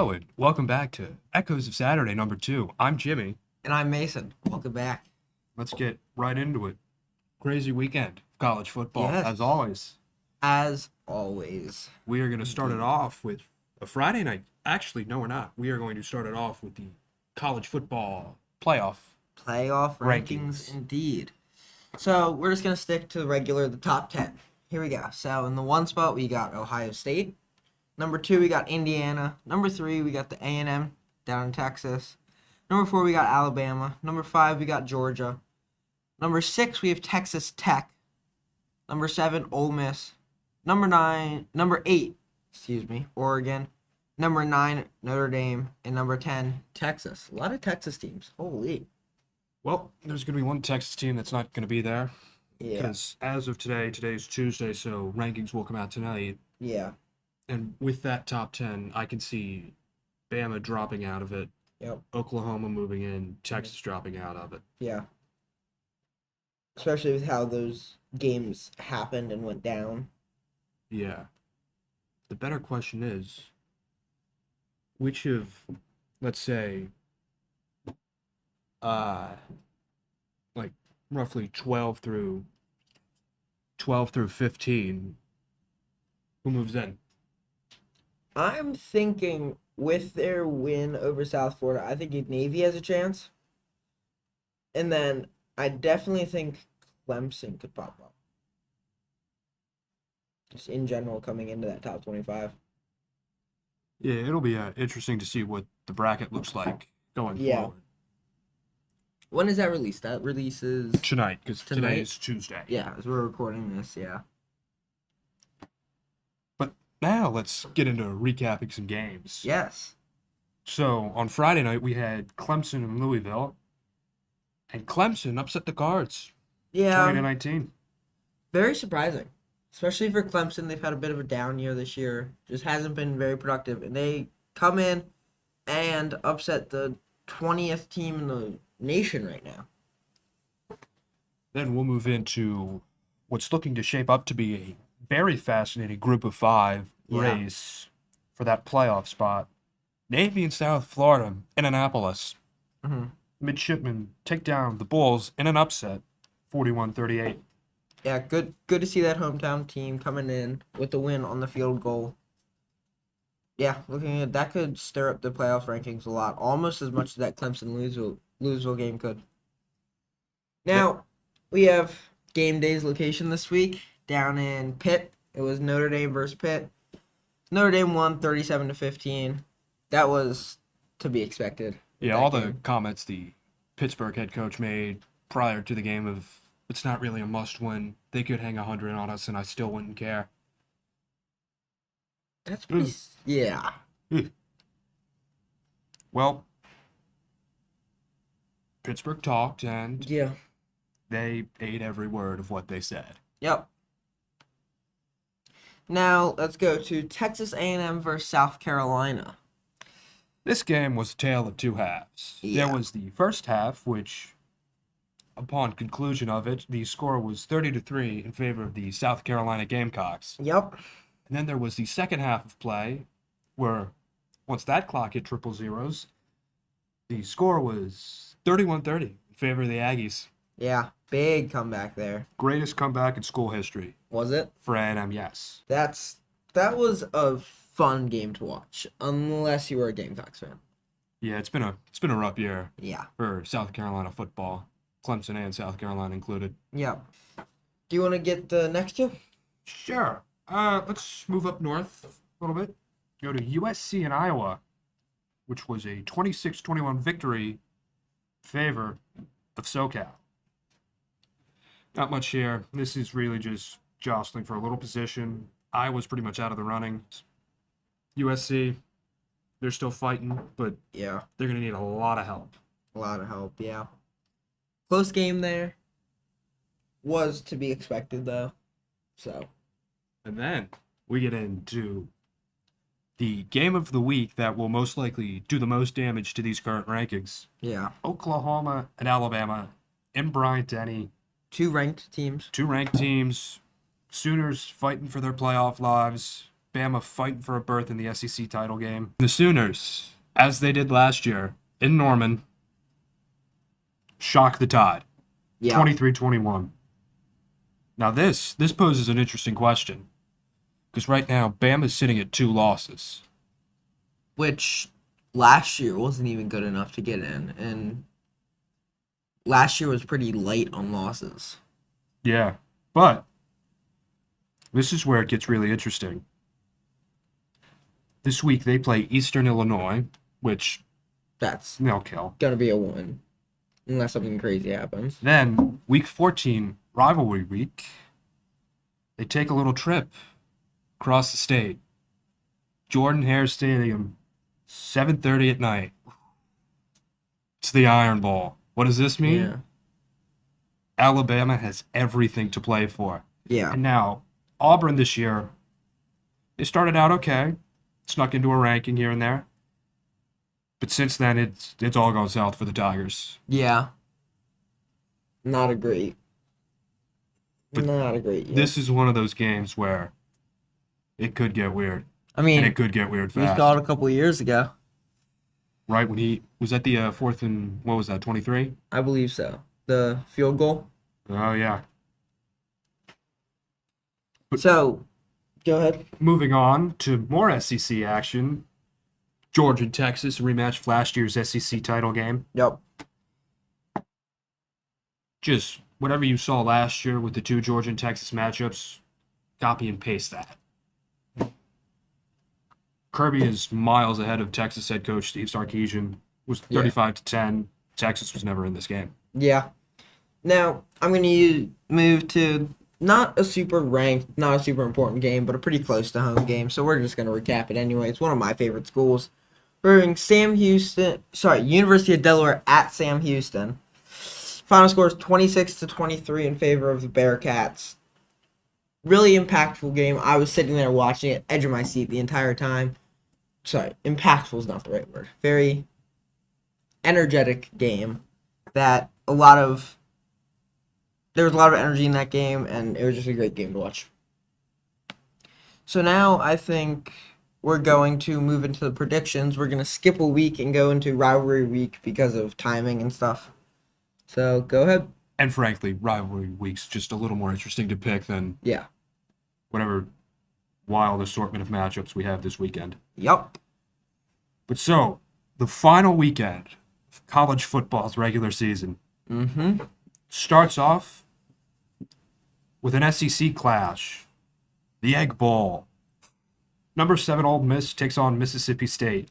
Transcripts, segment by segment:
Hello and welcome back to Echoes of Saturday number 2. I'm Jimmy. And I'm Mason. Welcome back. Let's get right into it. Crazy weekend of college football, Yes. as always. As always. We are going to start it off with a Friday night. Actually, no, we're not. We are going to start it off with the college football playoff. Playoff rankings, indeed. So we're just going to stick to the top 10. Here we go. So in the one spot, we got Ohio State. Number 2, we got Indiana. Number 3, we got the A&M down in Texas. Number 4, we got Alabama. Number 5, we got Georgia. Number 6, we have Texas Tech. Number 7, Ole Miss. Number 8, Oregon. Number 9, Notre Dame. And number 10, Texas. A lot of Texas teams. Holy. Well, there's going to be one Texas team that's not going to be there. Yeah. Because as of today's Tuesday, so rankings will come out tonight. Yeah. And with that top 10, I can see Bama dropping out of it. Yep. Oklahoma moving in, Texas dropping out of it. Yeah. Especially with how those games happened and went down. Yeah. The better question is, which of, let's say, like roughly 12 through 15, who moves in? I'm thinking with their win over South Florida, I think Navy has a chance. And then I definitely think Clemson could pop up. Just in general, coming into that top 25. Yeah, it'll be interesting to see what the bracket looks like going forward. When is that released? That releases Tonight, because today is Tuesday. Yeah, as we're recording this, yeah. But now let's get into recapping some games. Yes. So on Friday night, we had Clemson and Louisville. And Clemson upset the Cards. Yeah. 20-19. Very surprising. Especially for Clemson, they've had a bit of a down year this year. Just hasn't been very productive. And they come in and upset the 20th team in the nation right now. Then we'll move into what's looking to shape up to be a very fascinating group of 5 race for that playoff spot. Navy and South Florida in Annapolis. Mm-hmm. Midshipmen take down the Bulls in an upset, 41-38. Yeah, good to see that hometown team coming in with the win on the field goal. Yeah, looking at that could stir up the playoff rankings a lot, almost as much as that Clemson-Louisville game could. Now, we have game day's location this week down in Pitt. It was Notre Dame versus Pitt. Notre Dame won 37-15. That was to be expected. Yeah, all the comments the Pittsburgh head coach made prior to the game of it's not really a must-win. They could hang 100 on us, and I still wouldn't care. That's pretty... Yeah. Well, Pittsburgh talked, and they ate every word of what they said. Yep. Now, let's go to Texas A&M versus South Carolina. This game was a tale of two halves. Yeah. There was the first half, which... Upon conclusion of it, the score was 30-3 in favor of the South Carolina Gamecocks. Yep. And then there was the second half of play, where once that clock hit triple zeros, the score was 31-30 in favor of the Aggies. Yeah, big comeback there. Greatest comeback in school history. Was it? For A&M, yes. That was a fun game to watch, unless you were a Gamecocks fan. Yeah, it's been a rough year. Yeah. For South Carolina football. Clemson and South Carolina included. Yeah. Do you want to get the next two? Sure. Let's move up north a little bit. Go to USC and Iowa, which was a 26-21 victory in favor of SoCal. Not much here. This is really just jostling for a little position. Iowa's pretty much out of the running. USC, they're still fighting, but yeah, they're going to need a lot of help. A lot of help, yeah. Close game there. Was to be expected, though. So. And then we get into the game of the week that will most likely do the most damage to these current rankings. Yeah. Oklahoma and Alabama in Bryant-Denny. Two ranked teams. Two ranked teams. Sooners fighting for their playoff lives. Bama fighting for a berth in the SEC title game. The Sooners, as they did last year in Norman, shock the Tide. Yeah. 23-21. Now this poses an interesting question. Because right now, Bama's sitting at 2 losses. Which last year wasn't even good enough to get in. And last year was pretty light on losses. Yeah, but this is where it gets really interesting. This week they play Eastern Illinois, which That's they'll kill. going to be a win. Unless something crazy happens. Then, week 14, rivalry week, they take a little trip across the state. Jordan Hare Stadium, 7:30 at night. It's the Iron Bowl. What does this mean? Yeah. Alabama has everything to play for. Yeah. And now, Auburn this year, they started out okay, snuck into a ranking here and there. But since then, it's all gone south for the Tigers. Yeah. Not a great. But Not a great year. This is one of those games where it could get weird. I And mean, it could get weird we fast. saw it a couple of years ago. Right when he was at the 4th and, what was that, 23? I believe so. The field goal. Oh, yeah. So, go ahead. Moving on to more SEC action. Georgia and Texas rematch of last year's SEC title game. Yep. Just whatever you saw last year with the 2 Georgia and Texas matchups, copy and paste that. Kirby is miles ahead of Texas head coach Steve Sarkisian. Was 35-10. Texas was never in this game. Yeah. Now, I'm going to move to not a super ranked, not a super important game, but a pretty close to home game. So we're just going to recap it anyway. It's one of my favorite schools. We're in University of Delaware at Sam Houston. Final score is 26-23 in favor of the Bearcats. Really impactful game. I was sitting there watching it, edge of my seat the entire time. Sorry, impactful is not the right word. Very energetic game that there was a lot of energy in that game, and it was just a great game to watch. So now I think we're going to move into the predictions. We're going to skip a week and go into rivalry week because of timing and stuff. So go ahead. And frankly, rivalry week's just a little more interesting to pick than Yeah. whatever wild assortment of matchups we have this weekend. Yup. But so, the final weekend of college football's regular season Mm-hmm. starts off with an SEC clash. The Egg Bowl. Number 7 Ole Miss takes on Mississippi State.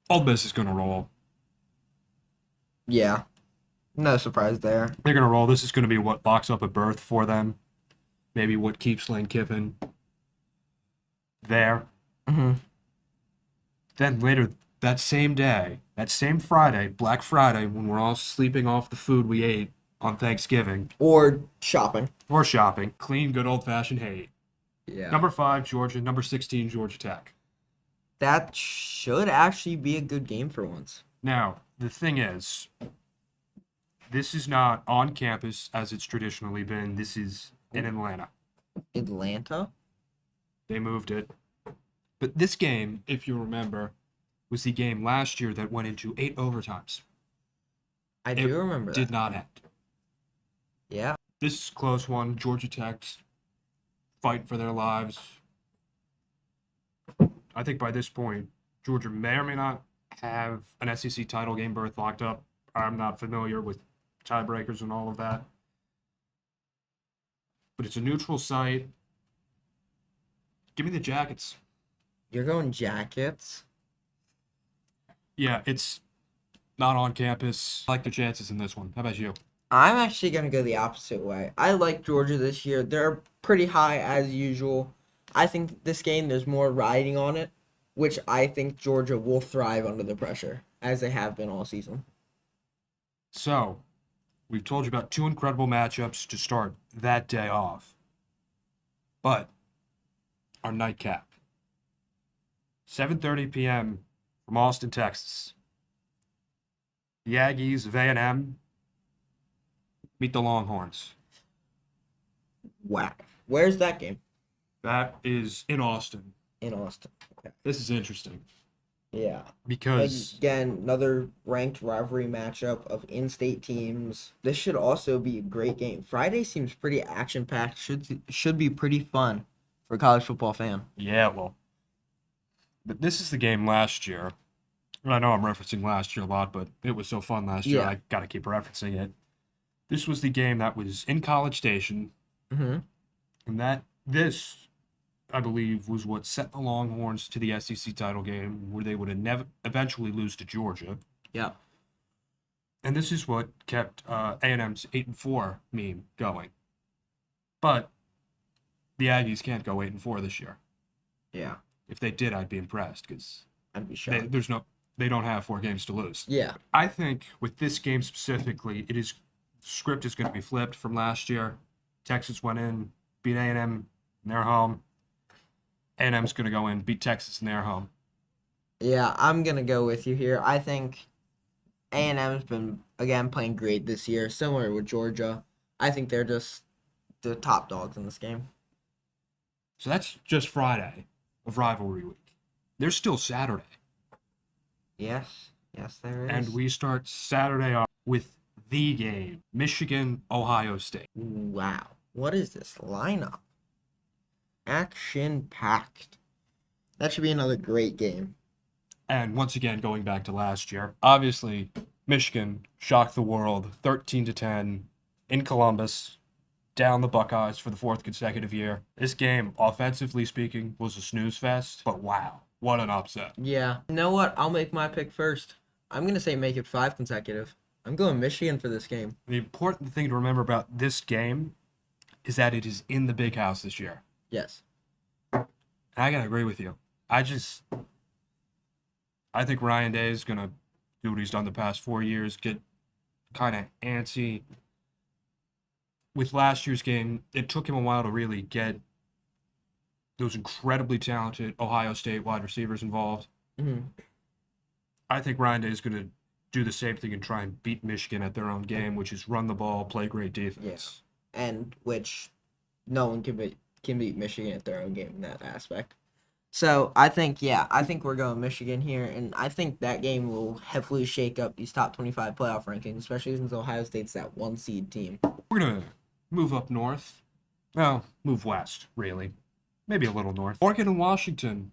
Ole Miss is going to roll. Yeah. No surprise there. They're going to roll. This is going to be what locks up a berth for them. Maybe what keeps Lane Kiffin there. Mm-hmm. Then later that same day, that same Friday, Black Friday, when we're all sleeping off the food we ate on Thanksgiving Or shopping. or shopping, clean, good old-fashioned hate. Yeah. Number 5, Georgia. Number 16, Georgia Tech. That should actually be a good game for once. Now, the thing is, this is not on campus as it's traditionally been. This is in Atlanta. Atlanta? They moved it. But this game, if you remember, was the game last year that went into 8 overtimes. I do remember that. Did not end. Yeah. This is a close one. Georgia Tech's fighting for their lives. I think by this point, Georgia may or may not have an SEC title game berth locked up. I'm not familiar with tiebreakers and all of that. But it's a neutral site. Give me the Jackets. You're going Jackets? Yeah, it's not on campus. I like the chances in this one. How about you? I'm actually going to go the opposite way. I like Georgia this year. They're pretty high as usual. I think this game, there's more riding on it, which I think Georgia will thrive under the pressure, as they have been all season. So, we've told you about 2 incredible matchups to start that day off. But, our nightcap. 7:30 p.m. from Austin, Texas. The Aggies of A&M meet the Longhorns. Wow. Where's that game? That is in Austin. in Austin. Okay. This is interesting Yeah. because Again, another ranked rivalry matchup of in-state teams. This should also be a great game. Friday seems pretty action-packed. Should be pretty fun for a college football fan. yeah, well, but this is the game last year. And I know I'm referencing last year a lot, but it was so fun last year. Yeah. I got to keep referencing it. This was the game that was in College Station, Mm-hmm. and this, I believe, was what set the Longhorns to the SEC title game, where they would eventually lose to Georgia. Yeah. And this is what kept A&M's 8-4 meme going. But the Aggies can't go 8-4 this year. Yeah. If they did, I'd be impressed because I'd be shocked. they don't have 4 games to lose. Yeah. I think with this game specifically, script is going to be flipped from last year. Texas went in, beat A&M in their home. A&M's going to go in, beat Texas in their home. Yeah, I'm gonna go with you here. I think A&M's been again playing great this year, similar with Georgia. I think they're just the top dogs in this game. So that's just Friday of rivalry week. There's still Saturday. Yes, there is. And we start Saturday off with the game, Michigan, Ohio State. Wow, what is this lineup? Action packed. That should be another great game. And once again, going back to last year, obviously Michigan shocked the world 13-10 in Columbus, down the Buckeyes for the 4th consecutive year. This game, offensively speaking, was a snooze fest, but wow, what an upset. Yeah. You know what? I'll make my pick first. I'm going to say make it 5 consecutive. I'm going Michigan for this game. The important thing to remember about this game is that it is in the Big House this year. Yes. And I gotta agree with you. I think Ryan Day is gonna do what he's done the past 4 years, get kind of antsy. With last year's game, it took him a while to really get those incredibly talented Ohio State wide receivers involved. Hmm. I think Ryan Day is gonna do the same thing and try and beat Michigan at their own game, which is run the ball, play great defense. And which no one can beat Michigan at their own game in that aspect. So I think we're going Michigan here, and I think that game will heavily shake up these top 25 playoff rankings, especially since Ohio State's that 1 seed team. We're gonna move up north. Well, move west, really. Maybe a little north. Oregon and Washington.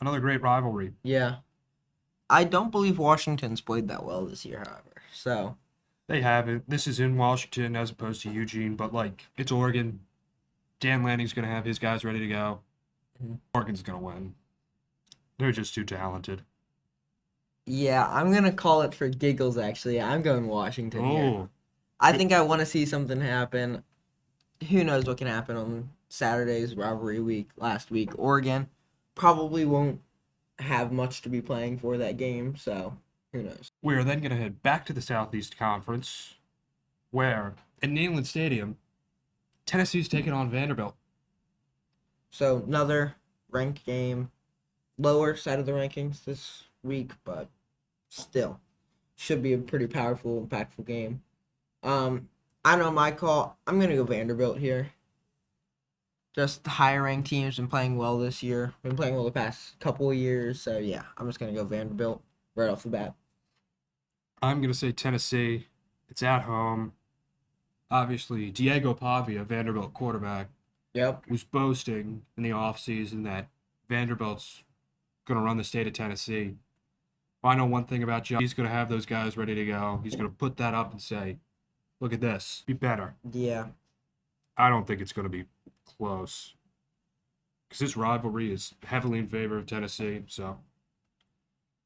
Another great rivalry. Yeah. I don't believe Washington's played that well this year, however. So They haven't. This is in Washington as opposed to Eugene, but it's Oregon. Dan Lanning's gonna have his guys ready to go. Mhm. Oregon's gonna win. They're just too talented. yeah, I'm gonna call it for giggles. Actually, I'm going Washington here. Oh, I think I want to see something happen. Who knows what can happen on Saturday's rivalry week last week. Oregon probably won't have much to be playing for that game, so who knows. we are then gonna head back to the Southeast Conference, where in Neyland Stadium, Tennessee's taking on Vanderbilt. So another ranked game, lower side of the rankings this week, but still should be a pretty powerful, impactful game. I know my call. I'm gonna go Vanderbilt here. Just the higher ranked teams been playing well this year. Been playing well the past couple of years. So yeah, I'm just gonna go Vanderbilt right off the bat. I'm gonna say Tennessee. It's at home. Obviously, Diego Pavia, Vanderbilt quarterback, Yep. was boasting in the offseason that Vanderbilt's going to run the state of Tennessee. Well, I know one thing about John. He's going to have those guys ready to go. He's going to put that up and say, look at this. Be better. Yeah. I don't think it's going to be close. Because this rivalry is heavily in favor of Tennessee. So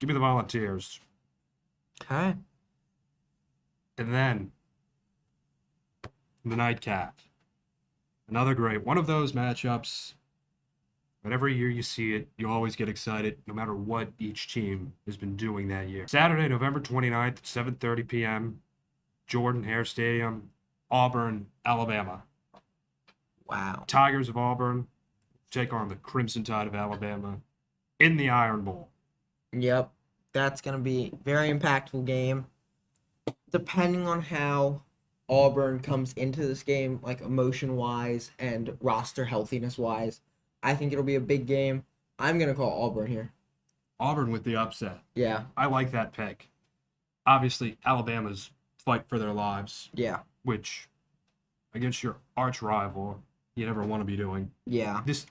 give me the Volunteers. Okay. And then the nightcap. Another great one of those matchups. But every year you see it, you always get excited, no matter what each team has been doing that year. Saturday, November 29th, 7:30 p.m., Jordan-Hare Stadium, Auburn, Alabama. Wow. Tigers of Auburn take on the Crimson Tide of Alabama in the Iron Bowl. Yep. That's gonna be a very impactful game. Depending on how Auburn comes into this game, like emotion wise and roster healthiness wise. I think it'll be a big game. I'm gonna call Auburn here. Auburn with the upset. Yeah, I like that pick. Obviously, Alabama's fight for their lives, yeah, which against your arch rival, you never want to be doing. yeah, This,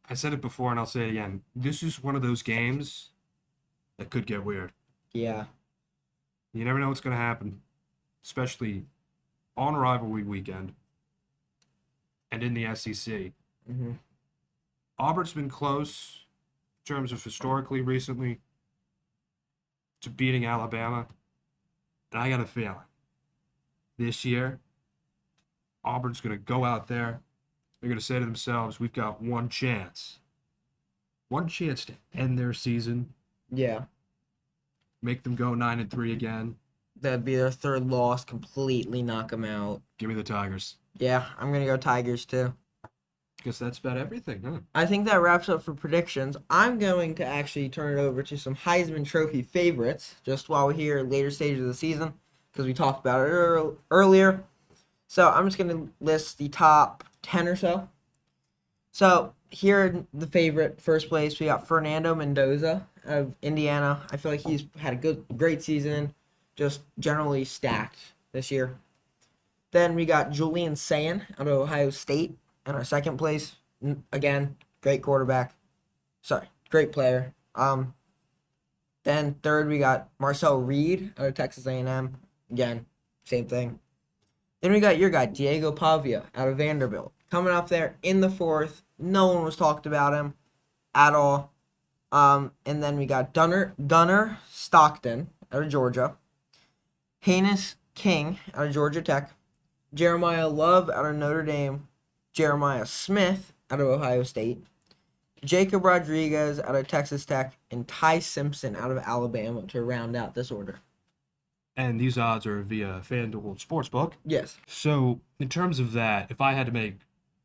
I said it before and I'll say it again. This is one of those games that could get weird. yeah, You never know what's going to happen, especially on rivalry weekend and in the SEC. hmm Auburn's been close in terms of historically recently to beating Alabama. And I got a feeling this year, Auburn's going to go out there. They're going to say to themselves, we've got one chance to end their season, yeah. make them go 9-3 again. That'd be their third loss. Completely knock them out. Give me the Tigers. Yeah, I'm gonna go Tigers too. Guess that's about everything, huh? I think that wraps up for predictions. I'm going to actually turn it over to some Heisman Trophy favorites just while we're here later stages of the season because we talked about it earlier. So I'm just going to list the top 10 or so. So here in the favorite first place, we got Fernando Mendoza of Indiana. I feel like he's had a great season, just generally stacked this year. Then we got Julian Sayin out of Ohio State. In our second place, again, great quarterback. Sorry, great player. Then third, we got Marcel Reed out of Texas A&M. Again, same thing. Then we got your guy, Diego Pavia out of Vanderbilt. Coming up there in the fourth. No one was talked about him at all. And then we got Gunnar Stockton out of Georgia. Haynes King out of Georgia Tech. Jeremiah Love out of Notre Dame. Jeremiah Smith out of Ohio State, Jacob Rodriguez out of Texas Tech, and Ty Simpson out of Alabama to round out this order. And these odds are via FanDuel Sportsbook. Yes. So, in terms of that, if I had to make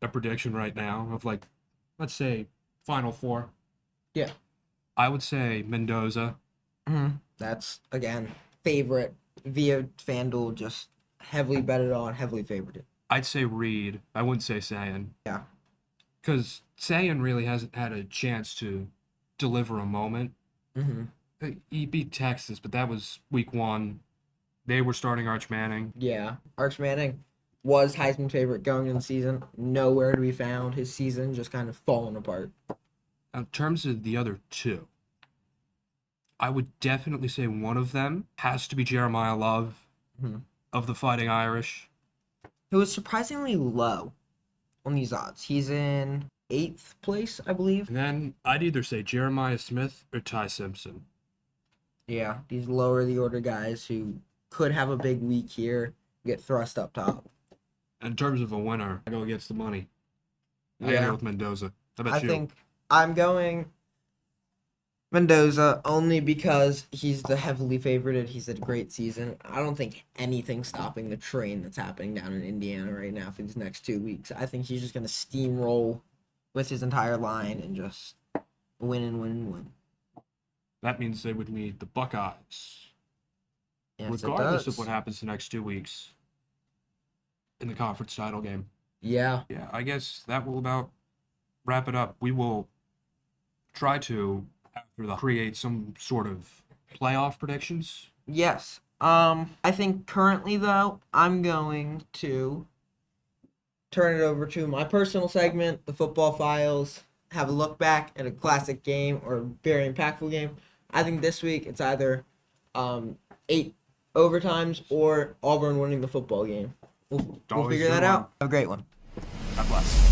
a prediction right now of, like, let's say, Final Four. Yeah. I would say Mendoza. Mm-hmm. That's, again, favorite via FanDuel, just heavily betted on, heavily favored. I'd say Reed. I wouldn't say Sayin. Yeah. Because Sayin really hasn't had a chance to deliver a moment. Mm-hmm. He beat Texas, but that was week 1. They were starting Arch Manning. Yeah. Arch Manning was Heisman favorite going into the season. Nowhere to be found. His season just kind of fallen apart. In terms of the other two, I would definitely say one of them has to be Jeremiah Love of the Fighting Irish. It was surprisingly low on these odds. He's in 8th place, I believe. And then I'd either say Jeremiah Smith or Ty Simpson. Yeah, these lower the order guys who could have a big week here get thrust up top. In terms of a winner, I go against the money. I Yeah. go with Mendoza. How about I you? think I'm going Mendoza only because he's the heavily favorited. He's had a great season. I don't think anything's stopping the train that's happening down in Indiana right now for these next 2 weeks. I think he's just going to steamroll with his entire line and just win and win and win. That means they would meet the Buckeyes, Yes, regardless it does. of what happens the next 2 weeks in the conference title game. Yeah. Yeah, I guess that will about wrap it up. We will try to create some sort of playoff predictions. Yes. I think currently though, I'm going to turn it over to my personal segment, the Football Files. Have a look back at a classic game or a very impactful game. I think this week it's either 8 overtimes or Auburn winning the football game. We'll Always figure a good that one. out. A great one. God bless.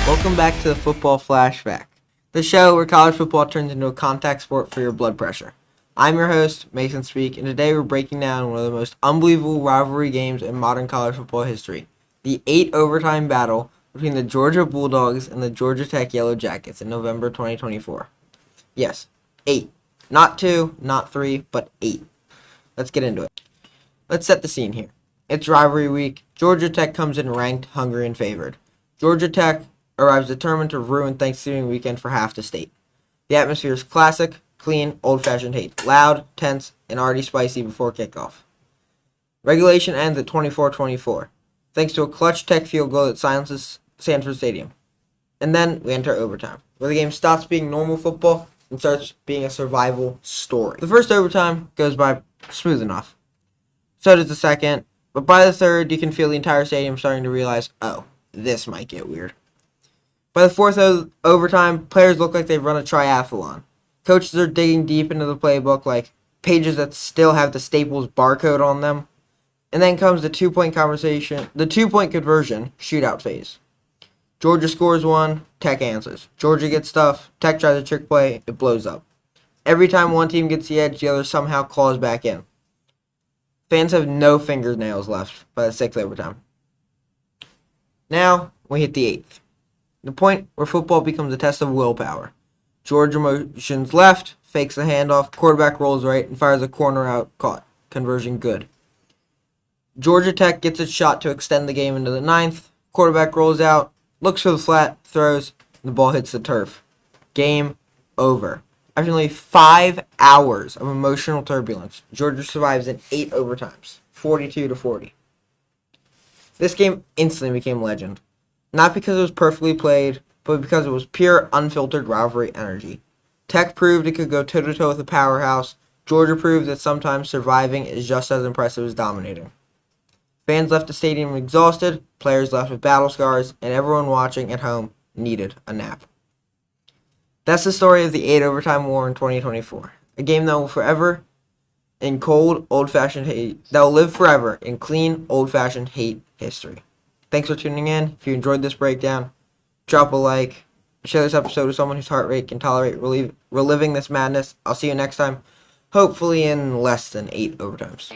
Welcome back to the Football Flashback, the show where college football turns into a contact sport for your blood pressure. I'm your host, Mason Speak, and today we're breaking down one of the most unbelievable rivalry games in modern college football history, the 8 overtime battle between the Georgia Bulldogs and the Georgia Tech Yellow Jackets in November 2024. Yes, 8. Not 2, not 3, but 8. Let's get into it. Let's set the scene here. It's rivalry week. Georgia Tech comes in ranked, hungry, and favored. Georgia Tech arrives determined to ruin Thanksgiving weekend for half the state. The atmosphere is classic, clean, old-fashioned hate. Loud, tense, and already spicy before kickoff. Regulation ends at 24-24, thanks to a clutch Tech field goal that silences Sanford Stadium. And then we enter overtime, where the game stops being normal football and starts being a survival story. The first overtime goes by smooth enough. So does the second, but by the third, you can feel the entire stadium starting to realize, oh, this might get weird. By the fourth overtime, players look like they've run a triathlon. Coaches are digging deep into the playbook, like pages that still have the Staples barcode on them. And then comes the 2-point conversation, the 2-point conversion shootout phase. Georgia scores one, Tech answers. Georgia gets stuff, Tech tries a trick play, it blows up. Every time one team gets the edge, the other somehow claws back in. Fans have no fingernails left by the sixth overtime. Now, we hit the eighth. The point where football becomes a test of willpower. Georgia motions left, fakes the handoff, quarterback rolls right, and fires a corner out caught. Conversion good. Georgia Tech gets its shot to extend the game into the ninth. Quarterback rolls out, looks for the flat, throws, and the ball hits the turf. Game over. After nearly 5 hours of emotional turbulence, Georgia survives in 8 overtimes, 42-40. This game instantly became legend. Not because it was perfectly played, but because it was pure, unfiltered rivalry energy. Tech proved it could go toe-to-toe with a powerhouse. Georgia proved that sometimes surviving is just as impressive as dominating. Fans left the stadium exhausted, players left with battle scars, and everyone watching at home needed a nap. That's the story of the 8 overtime war in 2024. A game that will forever in cold, old-fashioned hate, that will live forever in clean, old-fashioned hate history. Thanks for tuning in. If you enjoyed this breakdown, drop a like, share this episode with someone whose heart rate can tolerate reliving this madness. I'll see you next time, hopefully in less than 8 overtimes.